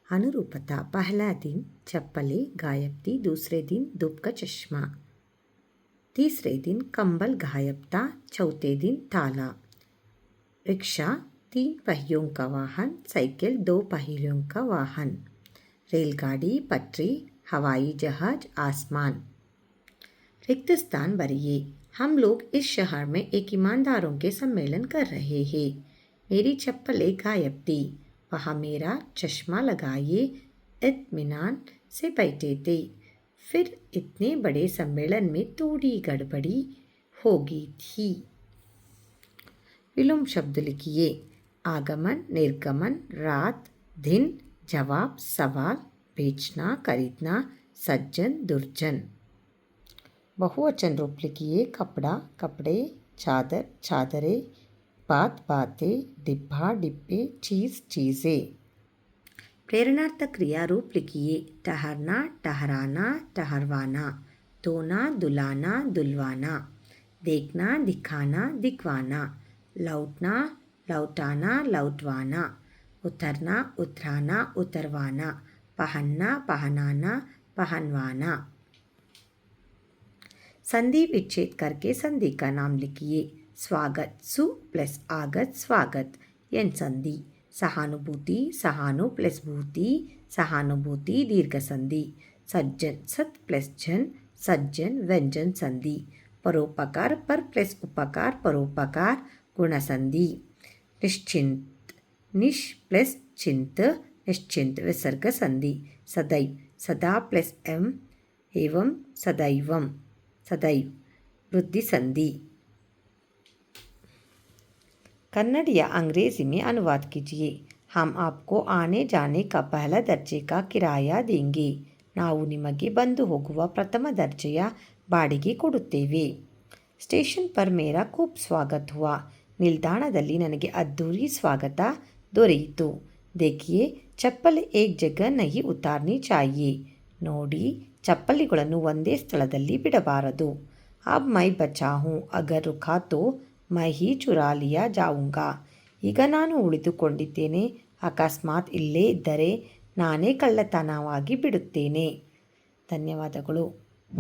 अनुरूपता। पहला दिन चप्पलें गायब थी, दूसरे दिन धूप का चश्मा, तीसरे दिन कंबल गायब था, चौथे दिन ताला। रिक्शा 3 पहियों का वाहन, साइकिल 2 पहियों का वाहन, रेलगाड़ी, पटरी, हवाई जहाज, आसमान। रिक्त स्थान भरिए। हम लोग इस शहर में एक ईमानदारों के सम्मेलन कर रहे हैं। मेरी चप्पलें गायब थी, वह मेरा चश्मा लगाए इत्मीनान से बैठे थे। फिर इतने बड़े सम्मेलन में थोड़ी गड़बड़ी हो गई थी। विलोम शब्द लिखिए। आगमन, निर्गमन, रात, दिन, जवाब, सवाल, बेचना, खरीदना, सज्जन, दुर्जन। बहुवचन रूप लिखिए। कपड़ा, कपड़े, चादर, चादरें, बात, बातें, डिब्बा, डिब्बे, चीज़, चीज़ें। प्रेरणार्थक क्रिया रूप लिखिए। ठहरना, ठहराना, ठहरवाना, धोना, धुलाना, धुलवाना, देखना, दिखाना, दिखवाना, लौटना, लौटाना, लौटवाना, उतरना, उतराना, उतरवाना, पहनना, पहनाना, पहनवाना। संधि विच्छेद करके संधि का नाम लिखिए। स्वागत, सु प्लस आगत, स्वागत। यन संधि। सहानुभूति, सहानु प्लस भूति, सहानुभूति, दीर्घ संधि। सज्जन, सत प्लस जन, सज्जन, व्यंजन संधि। परोपकार, पर प्लस उपकार, परोपकार, गुण संधि। निश्चिंत, निश प्लस चिंत, निश्चिंत, विसर्ग संधि। सदैव, सदा प्लस एम एवं सदैवम, सदैव, वृद्धि संधि। कन्नड़ या अंग्रेजी में अनुवाद कीजिए। हम आपको आने जाने का पहला दर्जे का किराया देंगे. ನಾವು ನಿಮಗೆ ಬಂದು ಹೋಗುವ ಪ್ರಥಮ ದರ್ಜೆಯ ಬಾಡಿಗೆ ಕೊಡುತ್ತೇವೆ. ಸ್ಟೇಷನ್ ಪರ್ ಮೇರಾ ಖೂಬ್ ಸ್ವಾಗತ್ ಹುವಾ. ನಿಲ್ದಾಣದಲ್ಲಿ ನನಗೆ ಅದ್ದೂರಿ ಸ್ವಾಗತ ದೊರೆಯಿತು. ದೇಖಿಯೇ ಚಪ್ಪಲ್ ಏಕ್ ಜಗಹ ನಹಿ ಉತಾರ್ನಿ ಚಾಹಿಯೇ. ನೋಡಿ, ಚಪ್ಪಲಿಗಳನ್ನು ಒಂದೇ ಸ್ಥಳದಲ್ಲಿ ಬಿಡಬಾರದು. ಅಬ್ ಮೈ ಬಚಾ ಹೂಂ, ಅಗರ್ ರುಕಾ ತೋ ಮೈ ಹಿ ಚುರಾ ಲಿಯಾ ಜಾऊंगा. ಈಗ ನಾನು ಉಳಿದುಕೊಂಡಿದ್ದೇನೆ, ಅಕಸ್ಮಾತ್ ಇಲ್ಲೇ ಇದ್ದರೆ ನಾನೇ ಕಳ್ಳತನವಾಗಿ ಬಿಡುತ್ತೇನೆ. ಧನ್ಯವಾದಗಳು.